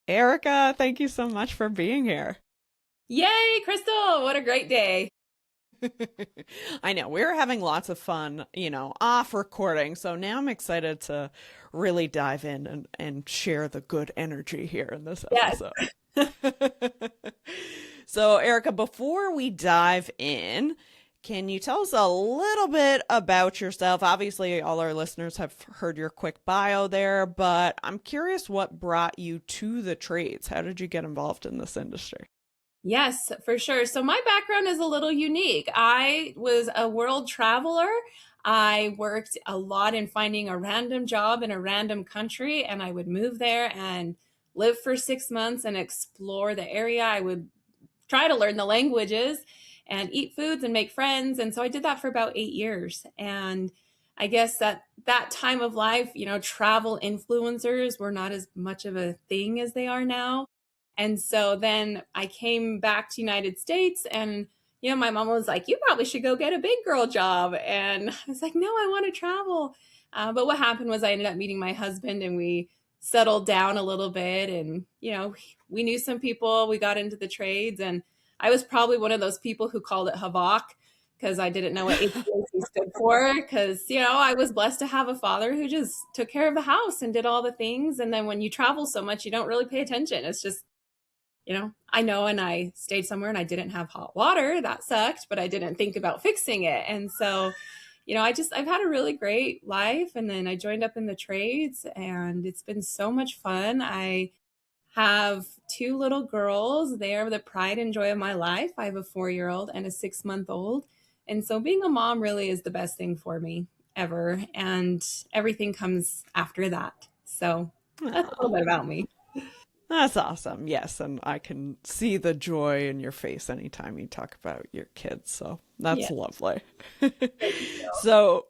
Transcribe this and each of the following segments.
Erica, thank you so much for being here. Yay, Crystal! What a great day. I know we're having lots of fun, off recording. So now I'm excited to really dive in and share the good energy here in this Yes. episode. So, Erica, before we dive in, can you tell us a little bit about yourself? Obviously, all our listeners have heard your quick bio there, but I'm curious what brought you to the trades. How did you get involved in this industry? Yes, for sure. So my background is a little unique. I was a world traveler. I worked a lot in finding a random job in a random country, and I would move there and live for 6 months and explore the area. I would try to learn the languages and eat foods and make friends. And so I did that for about 8 years. And I guess that time of life, travel influencers were not as much of a thing as they are now. And so then I came back to United States and my mom was like, you probably should go get a big girl job. And I was like, no, I want to travel. But what happened was I ended up meeting my husband and we settled down a little bit. And, we knew some people, we got into the trades. And I was probably one of those people who called it Havok because I didn't know what HVAC stood for. Because, I was blessed to have a father who just took care of the house and did all the things. And then when you travel so much, you don't really pay attention. It's just I know, and I stayed somewhere and I didn't have hot water. That sucked, but I didn't think about fixing it. And so, I've had a really great life. And then I joined up in the trades and it's been so much fun. I have two little girls. They are the pride and joy of my life. I have a 4-year-old and a 6-month-old. And so being a mom really is the best thing for me ever. And everything comes after that. So that's a Aw, little bit about me. that's awesome. Yes, and I can see the joy in your face anytime you talk about your kids. So Yeah. that's lovely. So,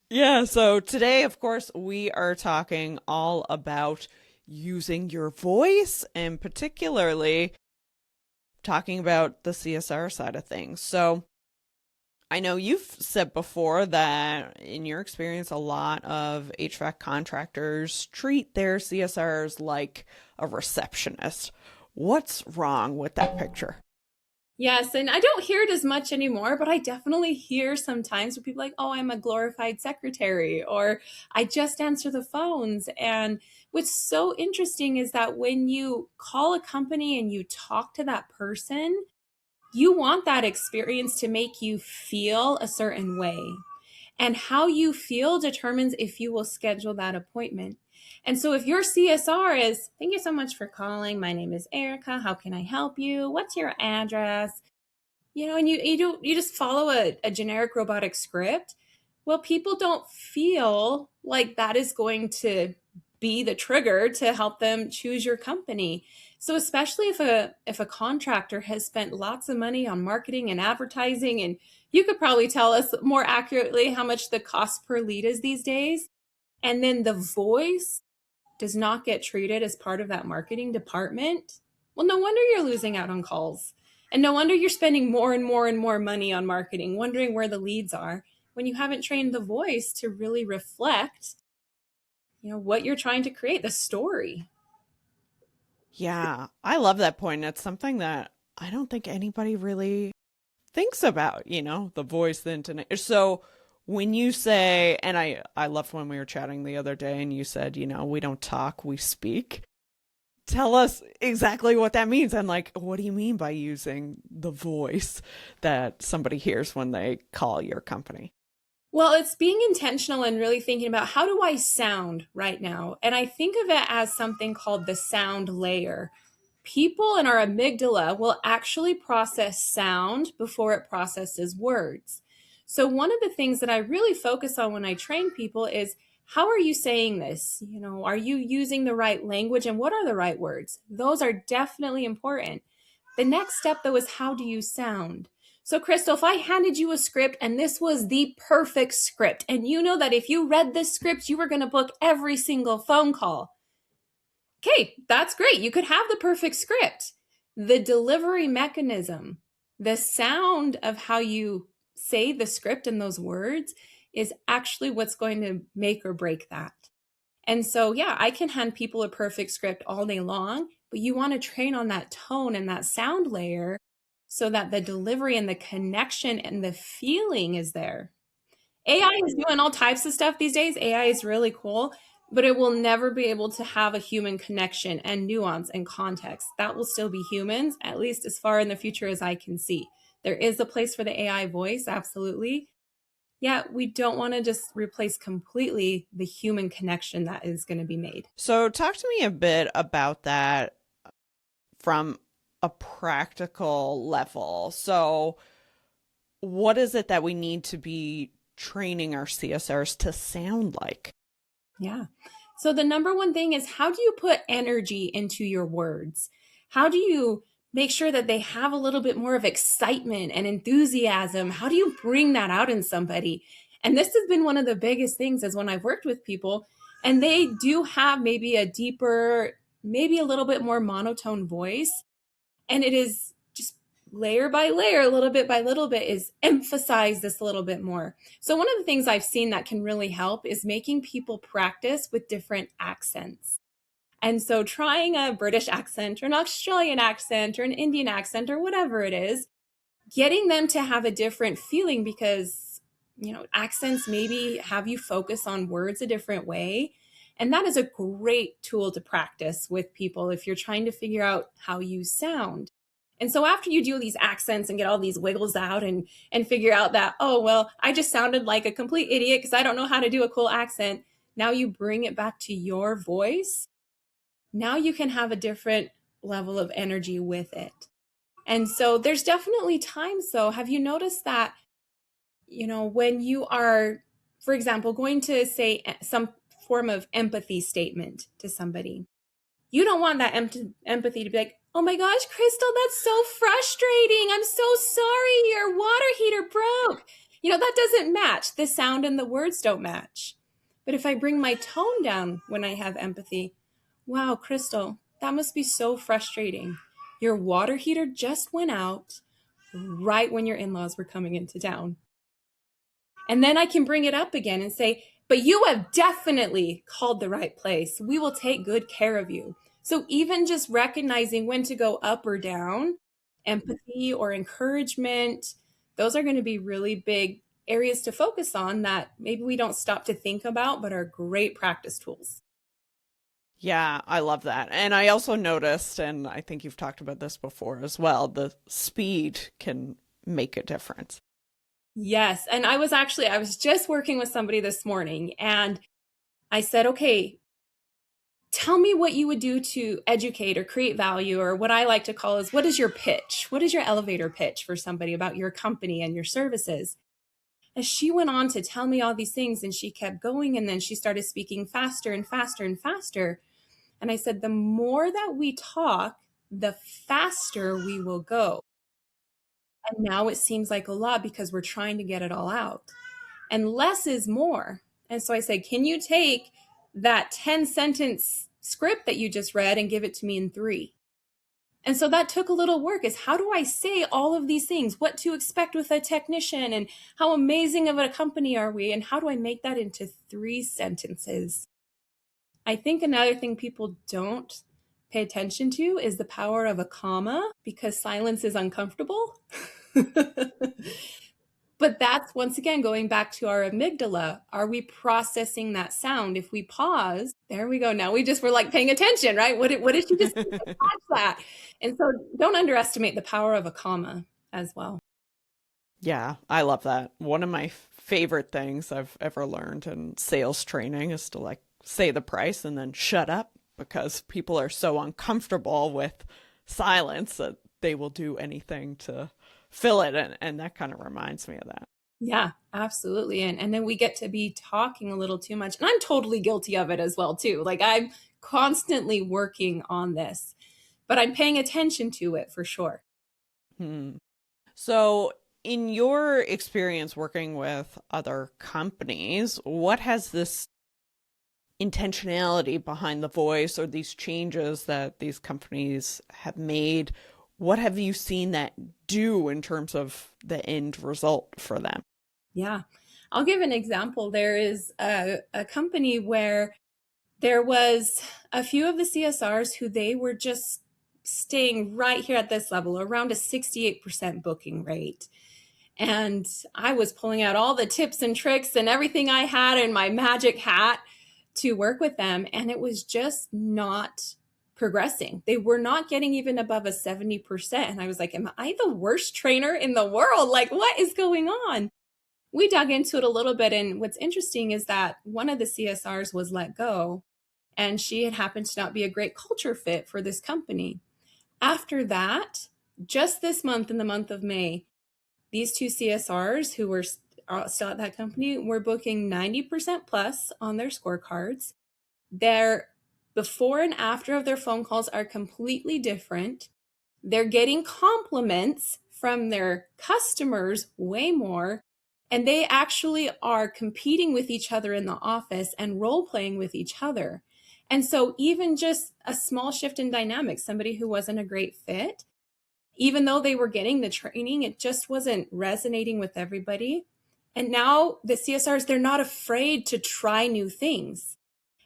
yeah, so today, of course, we are talking all about using your voice and particularly talking about the CSR side of things. So, I know you've said before that in your experience, a lot of HVAC contractors treat their CSRs like a receptionist. What's wrong with that picture? Yes, and I don't hear it as much anymore, but I definitely hear sometimes where people are like, "Oh, I'm a glorified secretary," or "I just answer the phones." And what's so interesting is that when you call a company and you talk to that person, you want that experience to make you feel a certain way. And how you feel determines if you will schedule that appointment. And so if your CSR is, "Thank you so much for calling. My name is Erica. How can I help you? What's your address?" And you just follow a generic robotic script. Well, people don't feel like that is going to be the trigger to help them choose your company. So especially if a contractor has spent lots of money on marketing and advertising, and you could probably tell us more accurately how much the cost per lead is these days, and then the voice does not get treated as part of that marketing department, well, no wonder you're losing out on calls. And no wonder you're spending more and more and more money on marketing, wondering where the leads are when you haven't trained the voice to really reflect, what you're trying to create, the story. Yeah, I love that point. It's something that I don't think anybody really thinks about, the voice, the intonation. So when you say, and I loved when we were chatting the other day and you said, we don't talk, we speak. Tell us exactly what that means and like what do you mean by using the voice that somebody hears when they call your company? Well, it's being intentional and really thinking about how do I sound right now? And I think of it as something called the sound layer. People in our amygdala will actually process sound before it processes words. So, one of the things that I really focus on when I train people is how are you saying this? Are you using the right language and what are the right words? Those are definitely important. The next step, though, is how do you sound? So, Crystal, if I handed you a script and this was the perfect script, and you know that if you read this script, you were going to book every single phone call. Okay, that's great. You could have the perfect script. The delivery mechanism, the sound of how you say the script and those words is actually what's going to make or break that. And so, yeah, I can hand people a perfect script all day long, but you want to train on that tone and that sound layer so that the delivery and the connection and the feeling is there. AI is doing all types of stuff these days. AI is really cool, but it will never be able to have a human connection and nuance and context. That will still be humans, at least as far in the future as I can see. There is a place for the AI voice, absolutely. Yeah, we don't want to just replace completely the human connection that is going to be made. So, talk to me a bit about that from a practical level. So, what is it that we need to be training our CSRs to sound like? Yeah. So the number one thing is, how do you put energy into your words? How do you make sure that they have a little bit more of excitement and enthusiasm? How do you bring that out in somebody? And this has been one of the biggest things is when I've worked with people and they do have maybe a deeper, maybe a little bit more monotone voice. And it is just layer by layer, a little bit by little bit, is emphasize this a little bit more. So, one of the things I've seen that can really help is making people practice with different accents. And so, trying a British accent or an Australian accent or an Indian accent or whatever it is, getting them to have a different feeling because, accents maybe have you focus on words a different way. And that is a great tool to practice with people if you're trying to figure out how you sound. And so after you do these accents and get all these wiggles out and figure out that, oh, well, I just sounded like a complete idiot because I don't know how to do a cool accent. Now you bring it back to your voice. Now you can have a different level of energy with it. And so there's definitely times though. Have you noticed that, when you are, for example, going to say some form of empathy statement to somebody, you don't want that empathy to be like, oh my gosh, Crystal, that's so frustrating. I'm so sorry. Your water heater broke. That doesn't match. The sound and the words don't match. But if I bring my tone down when I have empathy, wow, Crystal, that must be so frustrating. Your water heater just went out right when your in laws were coming into town. And then I can bring it up again and say, but you have definitely called the right place. We will take good care of you. So even just recognizing when to go up or down, empathy or encouragement, those are going to be really big areas to focus on that maybe we don't stop to think about, but are great practice tools. Yeah, I love that. And I also noticed, and I think you've talked about this before as well, the speed can make a difference. Yes. And I was just working with somebody this morning and I said, okay, tell me what you would do to educate or create value, or what I like to call is, what is your pitch? What is your elevator pitch for somebody about your company and your services? As she went on to tell me all these things and she kept going, and then she started speaking faster and faster and faster. And I said, the more that we talk, the faster we will go. And now it seems like a lot because we're trying to get it all out. And less is more. And so I said, can you take that 10-sentence script that you just read and give it to me in 3? And so that took a little work, is how do I say all of these things, what to expect with a technician and how amazing of a company are we? And how do I make that into 3 sentences? I think another thing people don't pay attention to is the power of a comma, because silence is uncomfortable. But that's, once again, going back to our amygdala. Are we processing that sound? If we pause, there we go. Now we just were like paying attention, right? What did you just catch that? And so don't underestimate the power of a comma as well. Yeah, I love that. One of my favorite things I've ever learned in sales training is to like say the price and then shut up, because people are so uncomfortable with silence that they will do anything to fill it. And that kind of reminds me of that. Yeah, absolutely. And then we get to be talking a little too much. And I'm totally guilty of it as well, too. Like, I'm constantly working on this, but I'm paying attention to it for sure. Hmm. So, in your experience working with other companies, what has this intentionality behind the voice, or these changes that these companies have made, what have you seen that do in terms of the end result for them? Yeah. I'll give an example. There is a company where There was a few of the CSRs who they were just staying right here at this level, around a 68% booking rate. And I was pulling out all the tips and tricks and everything I had in my magic hat to work with them. And it was just not progressing. They were not getting even above a 70%. And I was like, am I the worst trainer in the world? Like, what is going on? We dug into it a little bit. And what's interesting is that one of the CSRs was let go, and she had happened to not be a great culture fit for this company. After that, just this month, in the month of May, these two CSRs who were still at that company were booking 90% plus on their scorecards. Their before and after of their phone calls are completely different. They're getting compliments from their customers way more. And they actually are competing with each other in the office and role playing with each other. And so, even just a small shift in dynamics, somebody who wasn't a great fit, even though they were getting the training, it just wasn't resonating with everybody. And now the CSRs, they're not afraid to try new things.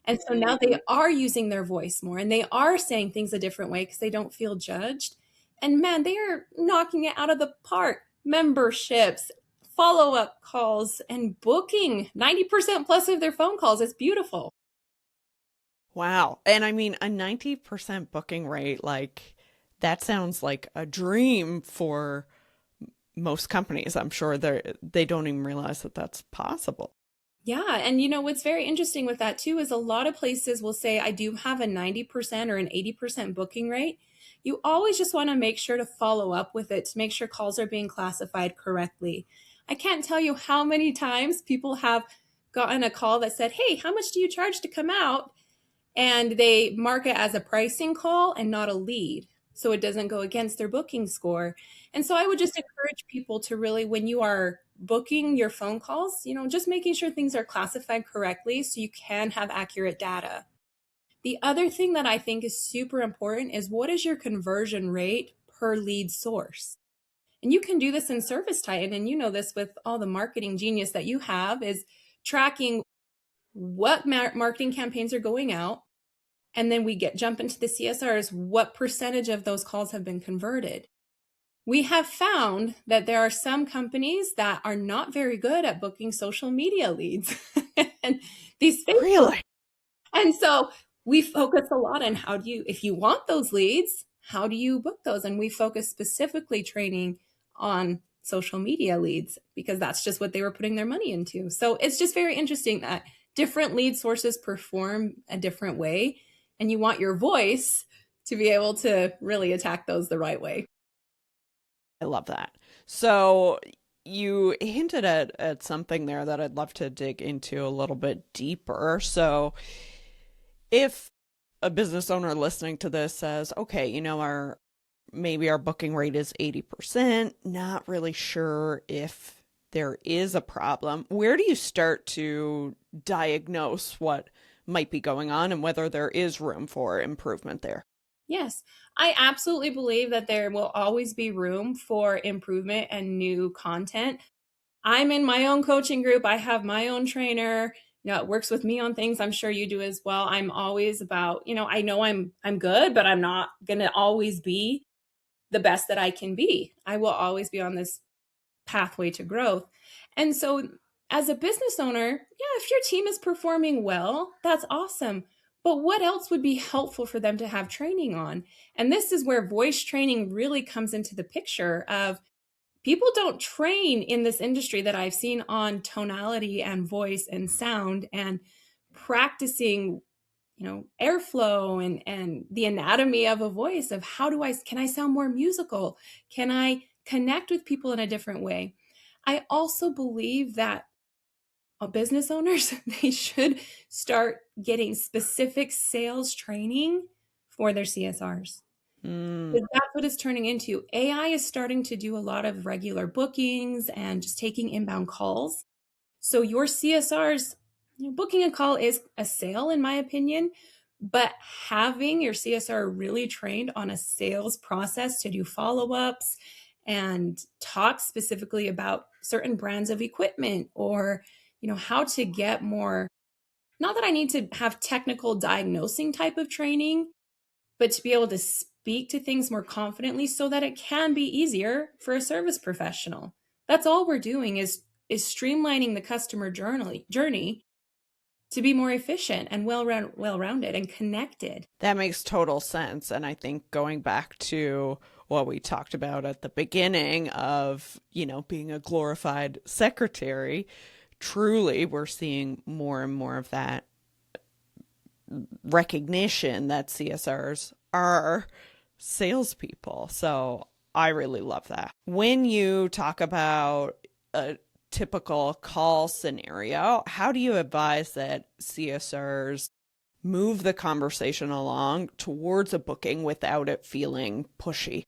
And so now they are using their voice more, and they are saying things a different way because they don't feel judged. And man, they are knocking it out of the park. Memberships, follow up calls, and booking 90% plus of their phone calls. It's beautiful. Wow. And I mean, a 90% booking rate, like that sounds like a dream for most companies. I'm sure they don't even realize that that's possible. Yeah. And what's very interesting with that too is a lot of places will say, I do have a 90% or an 80% booking rate. You always just want to make sure to follow up with it to make sure calls are being classified correctly. I can't tell you how many times people have gotten a call that said, hey, how much do you charge to come out? And they mark it as a pricing call and not a lead, so it doesn't go against their booking score. And so I would just encourage people to really, when you are booking your phone calls, just making sure things are classified correctly so you can have accurate data. The other thing that I think is super important is, what is your conversion rate per lead source? And you can do this in Service Titan, and you know this with all the marketing genius that you have, is tracking what marketing campaigns are going out. And then we jump into the CSRs, what percentage of those calls have been converted? We have found that there are some companies that are not very good at booking social media leads and these Facebook. Really? And so we focus a lot on if you want those leads, how do you book those? And we focus specifically training on social media leads because that's just what they were putting their money into. So it's just very interesting that different lead sources perform a different way, and you want your voice to be able to really attack those the right way. I love that. So you hinted at something there that I'd love to dig into a little bit deeper. So if a business owner listening to this says, okay, our maybe our booking rate is 80%, not really sure if there is a problem, where do you start to diagnose what might be going on and whether there is room for improvement there? Yes, I absolutely believe that there will always be room for improvement and new content. I'm in my own coaching group. I have my own trainer. It works with me on things. I'm sure you do as well. I'm always about, I know I'm good, but I'm not going to always be the best that I can be. I will always be on this pathway to growth. And so as a business owner, yeah, if your team is performing well, that's awesome. But what else would be helpful for them to have training on? And this is where voice training really comes into the picture of, people don't train in this industry that I've seen on tonality and voice and sound and practicing, airflow and the anatomy of a voice, of can I sound more musical? Can I connect with people in a different way? I also believe that business owners, they should start getting specific sales training for their CSRs. Mm. Because that's what it's turning into. AI is starting to do a lot of regular bookings and just taking inbound calls. So your CSRs, booking a call is a sale, in my opinion, but having your CSR really trained on a sales process to do follow-ups and talk specifically about certain brands of equipment, or how to get more Not that I need to have technical diagnosing type of training, but to be able to speak to things more confidently so that it can be easier for a service professional. That's all we're doing is streamlining the customer journey to be more efficient and well-rounded and connected. That makes total sense. And I think going back to what we talked about at the beginning of, being a glorified secretary, truly we're seeing more and more of that recognition that CSRs are salespeople. So I really love that. When you talk about a typical call scenario, how do you advise that CSRs move the conversation along towards a booking without it feeling pushy?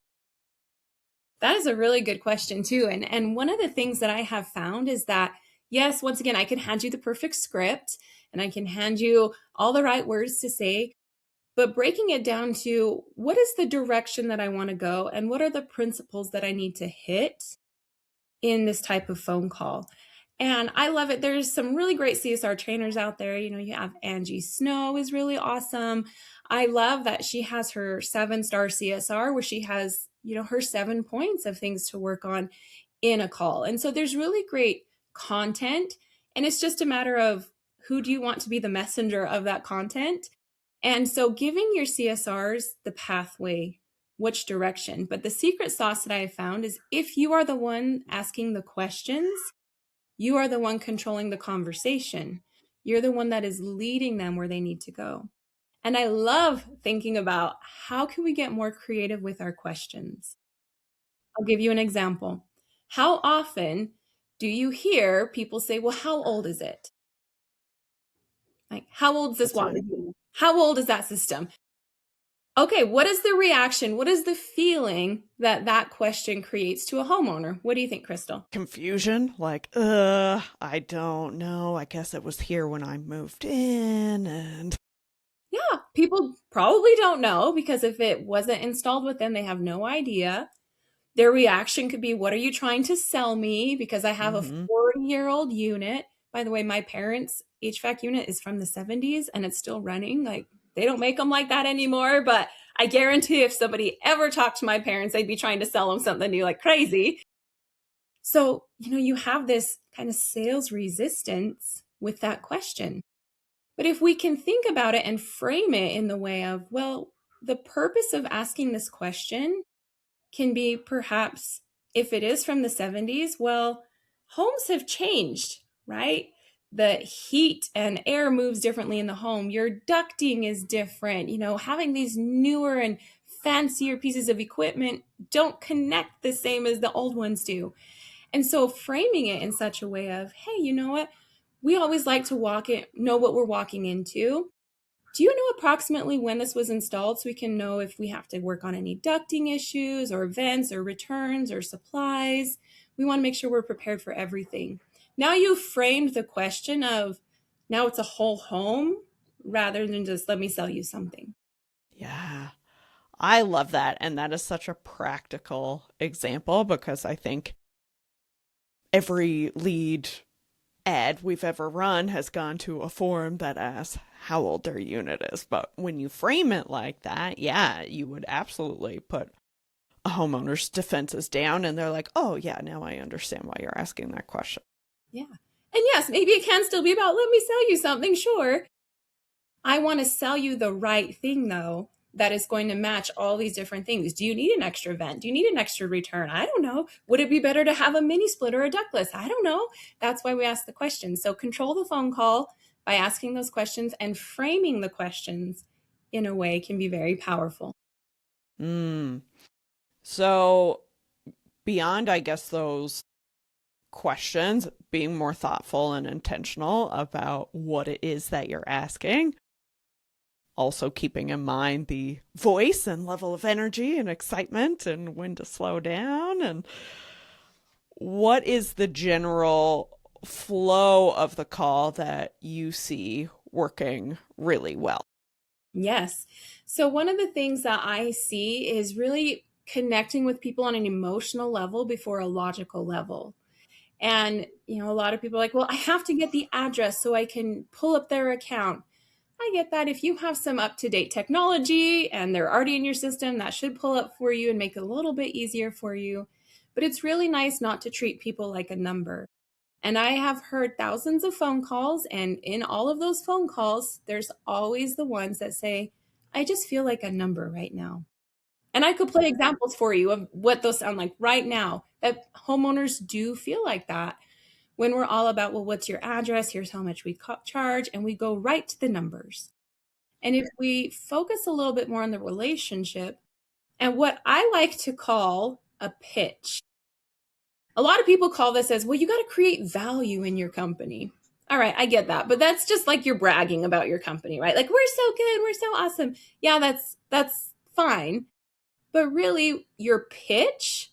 That is a really good question too. And one of the things that I have found is that yes, once again, I can hand you the perfect script and I can hand you all the right words to say, but breaking it down to what is the direction that I want to go and what are the principles that I need to hit in this type of phone call. And I love it. There's some really great CSR trainers out there. You have Angie Snow is really awesome. I love that she has her 7-star CSR where she has, her 7 points of things to work on in a call. And so there's really great content. And it's just a matter of who do you want to be the messenger of that content? And so giving your CSRs the pathway, which direction. But the secret sauce that I have found is if you are the one asking the questions, you are the one controlling the conversation. You're the one that is leading them where they need to go. And I love thinking about how can we get more creative with our questions? I'll give you an example. How often do you hear people say, well, how old is it? Like, how old is this That's water? really cool. How old is that system? Okay, what is the reaction? What is the feeling that that question creates to a homeowner? What do you think, Crystal? Confusion, like, I don't know. I guess it was here when I moved in. And Yeah, people probably don't know because if it wasn't installed with them, they have no idea. Their reaction could be, what are you trying to sell me? Because I have a mm-hmm. 40-year-old unit. By the way, my parents' HVAC unit is from the 70s and it's still running. Like they don't make them like that anymore. But I guarantee if somebody ever talked to my parents, they'd be trying to sell them something new like crazy. So, you have this kind of sales resistance with that question. But if we can think about it and frame it in the way of, well, the purpose of asking this question can be perhaps if it is from the 70s, well, homes have changed, right? The heat and air moves differently in the home. Your ducting is different. Having these newer and fancier pieces of equipment don't connect the same as the old ones do. And so framing it in such a way of, hey, you know what? We always like to know what we're walking into. Do you know approximately when this was installed so we can know if we have to work on any ducting issues or vents or returns or supplies? We want to make sure we're prepared for everything. Now you've framed the question of now it's a whole home rather than just let me sell you something. Yeah, I love that. And that is such a practical example because I think every lead ad we've ever run has gone to a forum that asks how old their unit is. But when you frame it like that, yeah, you would absolutely put a homeowner's defenses down and they're like, oh, yeah, now I understand why you're asking that question. Yeah. And yes, maybe it can still be about let me sell you something, sure. I want to sell you the right thing, though, that is going to match all these different things. Do you need an extra vent? Do you need an extra return? I don't know. Would it be better to have a mini split or a ductless? I don't know. That's why we ask the questions. So control the phone call by asking those questions and framing the questions in a way can be very powerful. Mm. So, beyond, I guess, those questions, being more thoughtful and intentional about what it is that you're asking, also keeping in mind the voice and level of energy and excitement and when to slow down, and what is the general flow of the call that you see working really well? Yes. So, one of the things that I see is really connecting with people on an emotional level before a logical level. And, a lot of people are like, well, I have to get the address so I can pull up their account. I get that. If you have some up to date technology and they're already in your system, that should pull up for you and make it a little bit easier for you. But it's really nice not to treat people like a number. And I have heard thousands of phone calls, and in all of those phone calls, there's always the ones that say, I just feel like a number right now. And I could play examples for you of what those sound like right now, that homeowners do feel like that when we're all about, well, what's your address? Here's how much we charge. And we go right to the numbers. And if we focus a little bit more on the relationship and what I like to call a pitch, a lot of people call this as, well, you got to create value in your company. All right, I get that. But that's just like you're bragging about your company, right? Like, we're so good, we're so awesome. Yeah, that's fine. But really, your pitch,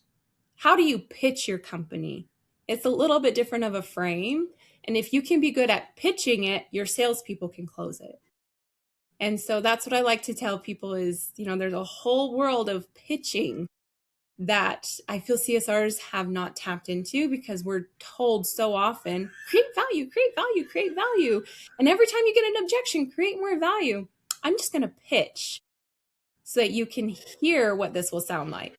how do you pitch your company? It's a little bit different of a frame. And if you can be good at pitching it, your salespeople can close it. And so that's what I like to tell people is, there's a whole world of pitching that I feel CSRs have not tapped into because we're told so often, create value, create value, create value. And every time you get an objection, create more value. I'm just going to pitch so that you can hear what this will sound like.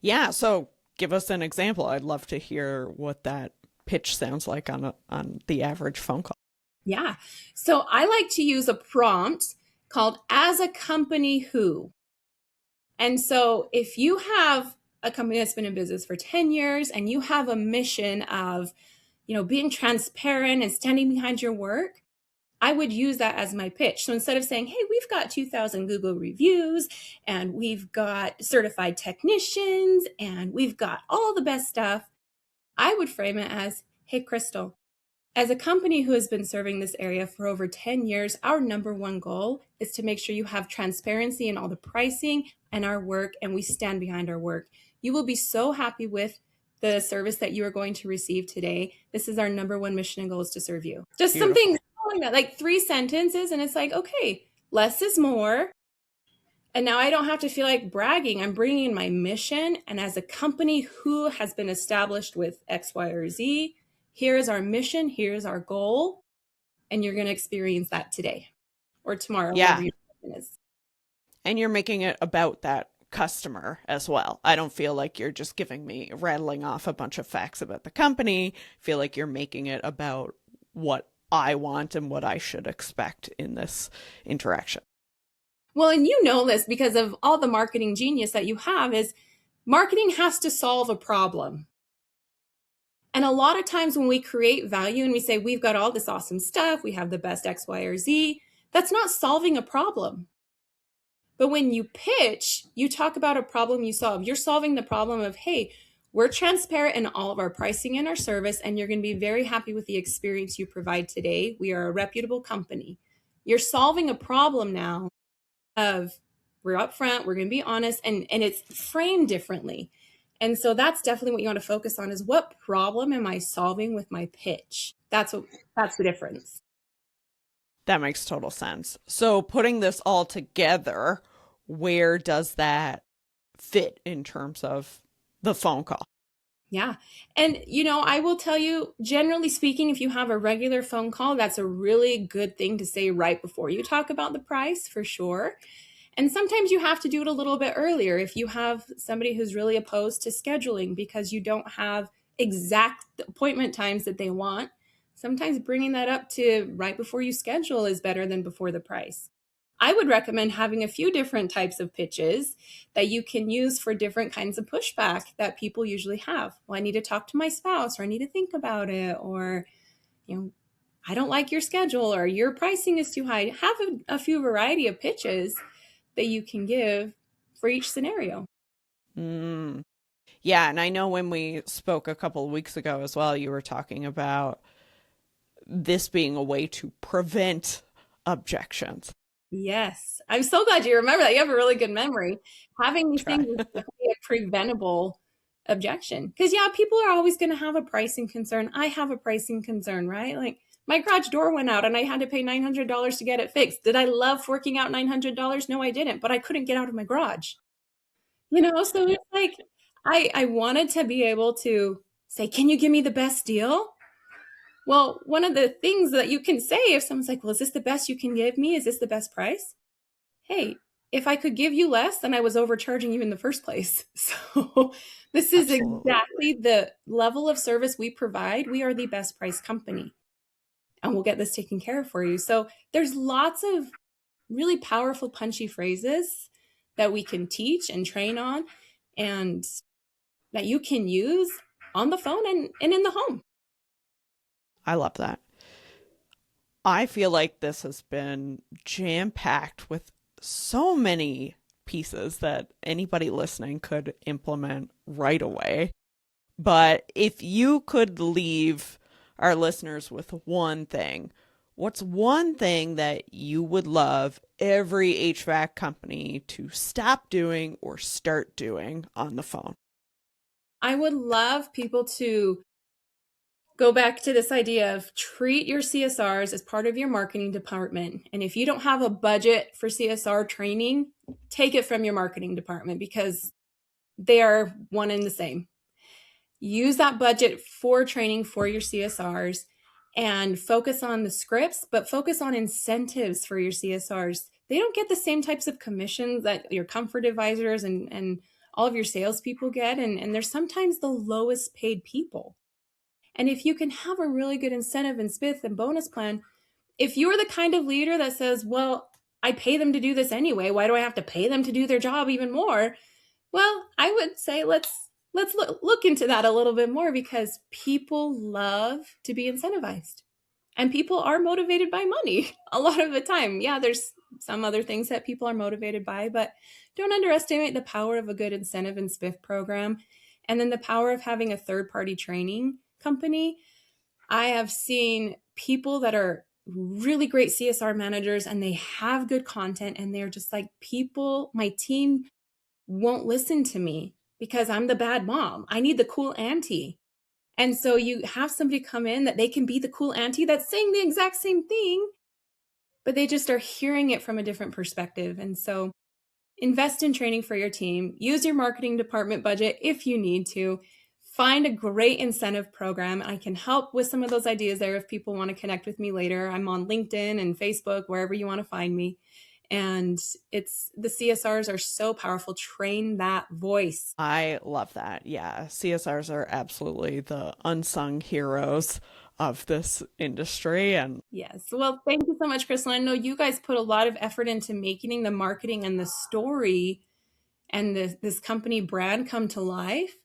Yeah, so give us an example. I'd love to hear what that pitch sounds like on the average phone call. Yeah. So I like to use a prompt called as a company who. And so if you have a company that's been in business for 10 years and you have a mission of, being transparent and standing behind your work, I would use that as my pitch. So instead of saying, hey, we've got 2,000 Google reviews and we've got certified technicians and we've got all the best stuff, I would frame it as, hey, Crystal, as a company who has been serving this area for over 10 years, our number one goal is to make sure you have transparency in all the pricing and our work, and we stand behind our work. You will be so happy with the service that you are going to receive today. This is our number one mission and goal is to serve you. Just Beautiful. something like that, like 3 sentences, and it's like, okay, less is more. And now I don't have to feel like bragging. I'm bringing in my mission. And as a company who has been established with X, Y, or Z, here is our mission. Here's our goal. And you're going to experience that today or tomorrow. Yeah. Your is. And you're making it about that customer as well. I don't feel like you're just giving me rattling off a bunch of facts about the company. I feel like you're making it about what I want and what I should expect in this interaction. Well, and you know this because of all the marketing genius that you have is marketing has to solve a problem. And a lot of times when we create value and we say, we've got all this awesome stuff, we have the best X, Y, or Z, that's not solving a problem. But when you pitch, you talk about a problem you solve. You're solving the problem of, hey, we're transparent in all of our pricing and our service, and you're going to be very happy with the experience you provide today. We are a reputable company. You're solving a problem now of we're upfront, we're going to be honest, and it's framed differently. And so that's definitely what you want to focus on is what problem am I solving with my pitch? That's the difference. That makes total sense. So putting this all together, where does that fit in terms of the phone call? Yeah. And, I will tell you, generally speaking, if you have a regular phone call, that's a really good thing to say right before you talk about the price, for sure. And sometimes you have to do it a little bit earlier if you have somebody who's really opposed to scheduling because you don't have exact appointment times that they want. Sometimes bringing that up to right before you schedule is better than before the price. I would recommend having a few different types of pitches that you can use for different kinds of pushback that people usually have. Well, I need to talk to my spouse, or I need to think about it, or, I don't like your schedule, or your pricing is too high. Have a few variety of pitches that you can give for each scenario. Yeah, and I know when we spoke a couple of weeks ago as well, you were talking about this being a way to prevent objections. Yes. I'm so glad you remember that. You have a really good memory. Having these things is definitely a preventable objection. Because, people are always going to have a pricing concern. I have a pricing concern, right? Like, my garage door went out and I had to pay $900 to get it fixed. Did I love forking out $900? No, I didn't, but I couldn't get out of my garage. So it's like, I wanted to be able to say, can you give me the best deal? Well, one of the things that you can say if someone's like, well, is this the best you can give me? Is this the best price? Hey, if I could give you less, then I was overcharging you in the first place. So this is Absolutely. exactly the level of service we provide. We are the best price company and we'll get this taken care of for you. So there's lots of really powerful, punchy phrases that we can teach and train on and that you can use on the phone and in the home. I love that. I feel like this has been jam packed with so many pieces that anybody listening could implement right away. But if you could leave our listeners with one thing, what's one thing that you would love every HVAC company to stop doing or start doing on the phone? I would love people to go back to this idea of treat your CSRs as part of your marketing department. And if you don't have a budget for CSR training, take it from your marketing department because they are one and the same. Use that budget for training for your CSRs and focus on the scripts, but focus on incentives for your CSRs. They don't get the same types of commissions that your comfort advisors and all of your salespeople get. And they're sometimes the lowest paid people. And if you can have a really good incentive and spiff and bonus plan, if you're the kind of leader that says, well, I pay them to do this anyway, why do I have to pay them to do their job even more? Well, I would say let's look into that a little bit more because people love to be incentivized. And people are motivated by money a lot of the time. Yeah, there's some other things that people are motivated by, but don't underestimate the power of a good incentive and spiff program. And then the power of having a third party training company. I have seen people that are really great CSR managers and they have good content and they're just like, people, my team won't listen to me because I'm the bad mom. I need the cool auntie. And so you have somebody come in that they can be the cool auntie that's saying the exact same thing, but they just are hearing it from a different perspective. And so invest in training for your team, use your marketing department budget if you need to. Find a great incentive program. I can help with some of those ideas there if people want to connect with me later. I'm on LinkedIn and Facebook, wherever you want to find me. And it's the CSRs are so powerful. Train that voice. I love that. Yeah, CSRs are absolutely the unsung heroes of this industry. And Yes. Well, thank you so much, Crystal. I know you guys put a lot of effort into making the marketing and the story and this company brand come to life.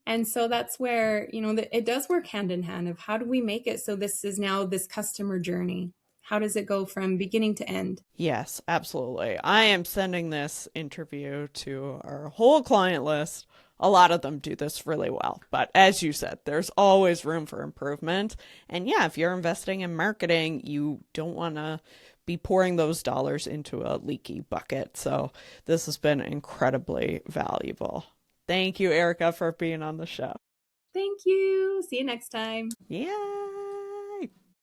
And so that's where, it does work hand in hand of how do we make it so this is now this customer journey? How does it go from beginning to end? yes, absolutely. I am sending this interview to our whole client list. A lot of them do this really well. But as you said, there's always room for improvement. And yeah, if you're investing in marketing, you don't want to be pouring those dollars into a leaky bucket. So this has been incredibly valuable. Thank you, Erica, for being on the show. Thank you. See you next time. Yeah.